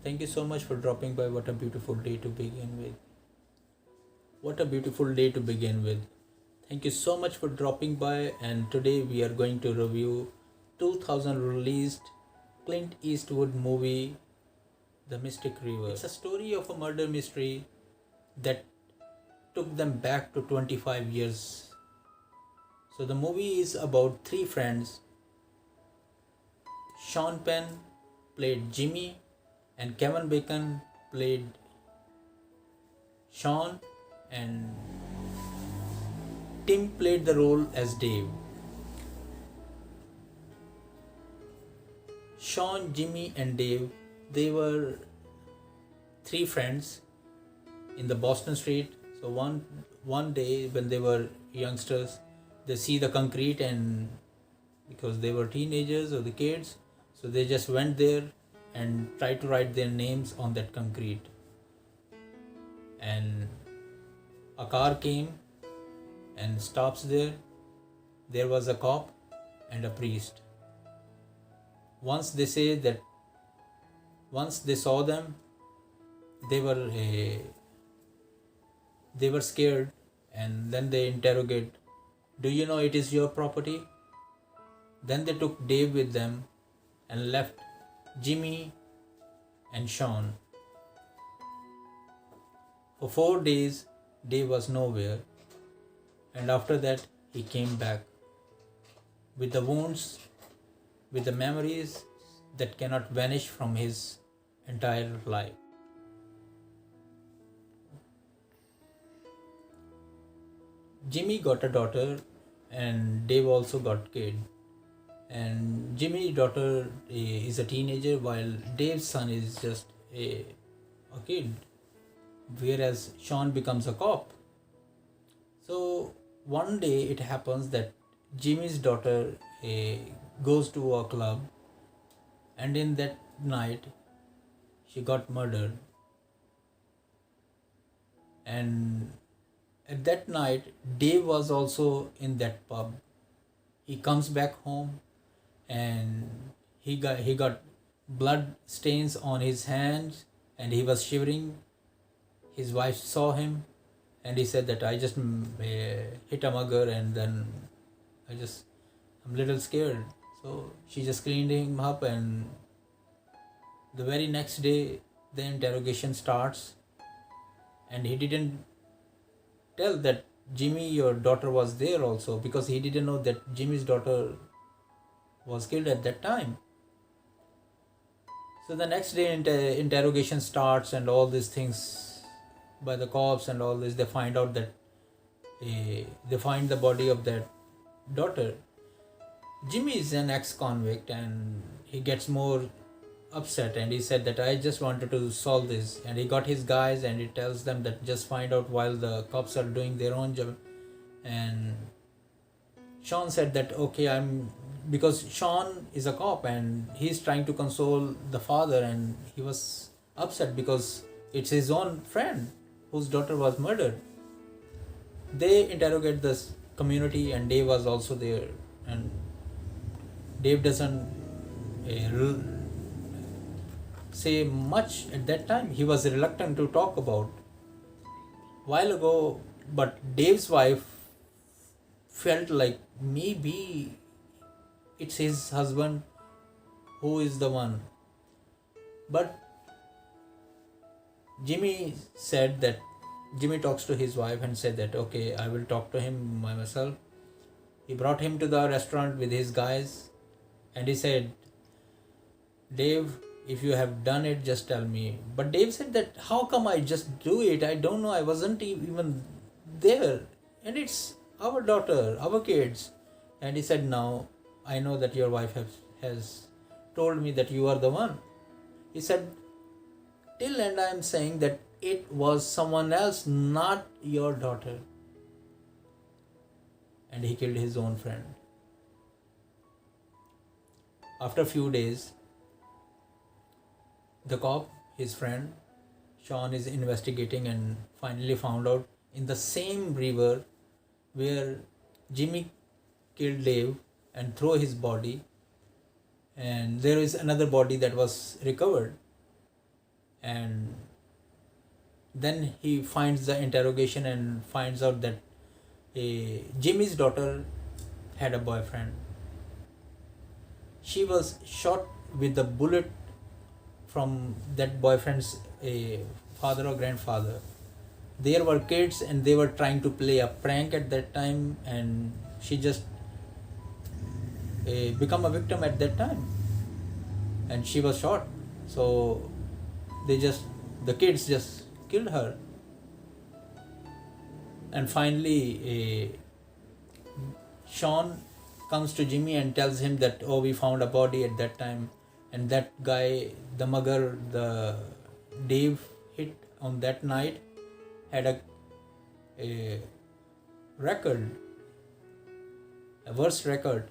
Thank you so much for dropping by. What a beautiful day to begin with. What a beautiful day to begin with. Thank you so much for dropping by, and today we are going to review 2000 released Clint Eastwood movie The Mystic River. It's a story of a murder mystery that took them back to 25 years. So the movie is about three friends. Sean Penn played Jimmy and Kevin Bacon played Sean, and Tim played the role as Dave. Sean, Jimmy and Dave, they were three friends in the Boston street. So one day when they were youngsters, they see the concrete, and because they were teenagers or the kids, so they just went there and tried to write their names on that concrete. And a car came and stops there. There was a cop and a priest. Once they saw them, they were scared, and then they interrogate, "Do you know it is your property?" Then they took Dave with them and left Jimmy and Sean. For 4 days, Dave was nowhere, and after that, he came back with the wounds, with the memories that cannot vanish from his entire life. Jimmy got a daughter, and Dave also got kid. And Jimmy's daughter is a teenager, while Dave's son is just a kid, whereas Sean becomes a cop. So one day it happens that Jimmy's daughter goes to a club, and in that night she got murdered. And at that night, Dave was also in that pub. He comes back home, and he got blood stains on his hands, and he was shivering. His wife saw him, and he said that I just hit a mugger, and then I'm a little scared. So she just cleaned him up, and the very next day the interrogation starts, and he didn't tell that Jimmy, your daughter, was there also, because he didn't know that Jimmy's daughter was killed at that time. So the next day interrogation starts, and all these things by the cops and all this, they find out that they find the body of that daughter. Jimmy is an ex-convict, and he gets more upset, and he said that I just wanted to solve this, and he got his guys, and he tells them that just find out while the cops are doing their own job. And Sean said that okay, because Sean is a cop, and he's trying to console the father, and he was upset because it's his own friend whose daughter was murdered. They interrogate this community, and Dave was also there, and Dave doesn't say much at that time. He was reluctant to talk about while ago, but Dave's wife felt like maybe it's his husband who is the one. But Jimmy talks to his wife and said that okay, I will talk to him by myself. He brought him to the restaurant with his guys, and he said, Dave, if you have done it, just tell me. But Dave said that how come I just do it? I don't know, I wasn't even there, and it's our daughter, our kids. And he said, now I know that your wife has told me that you are the one. He said, till and I am saying that it was someone else, not your daughter. And he killed his own friend. After a few days, the cop, his friend, Sean, is investigating and finally found out in the same river where Jimmy killed Dave and threw his body, and there is another body that was recovered. And then he finds the interrogation and finds out that Jimmy's daughter had a boyfriend. She was shot with a bullet from that boyfriend's father or grandfather. There were kids and they were trying to play a prank at that time, and she just become a victim at that time, and she was shot. So the kids just killed her. And finally Sean comes to Jimmy and tells him that, oh, we found a body at that time, and that guy, the mugger, the Dave hit on that night, had a record, a worse record.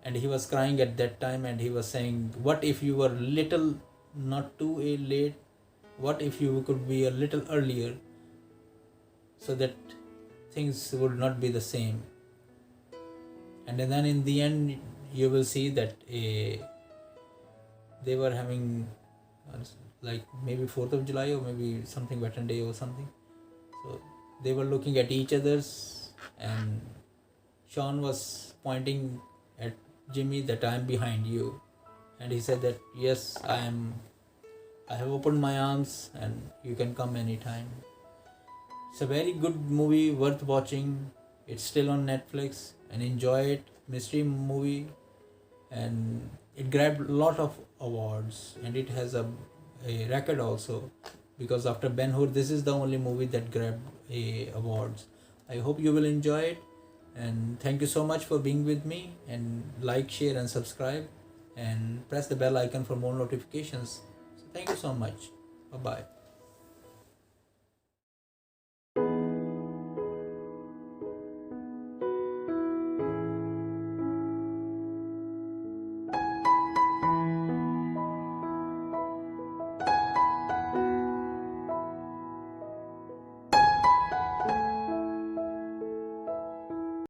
And he was crying at that time, and he was saying, what if you were little not too late, what if you could be a little earlier, so that things would not be the same. And then in the end you will see that they were having like maybe 4th of July or maybe something, Veteran Day or something. So they were looking at each other's, and Sean was pointing at Jimmy that I am behind you, and he said that yes, I have opened my arms and you can come anytime. It's a very good movie, worth watching. It's still on Netflix, and enjoy it. Mystery movie, and it grabbed a lot of awards, and it has a record also, because after Ben-Hur, this is the only movie that grabbed awards. I hope you will enjoy it, and thank you so much for being with me, and like, share and subscribe, and press the bell icon for more notifications. So thank you so much. Bye bye.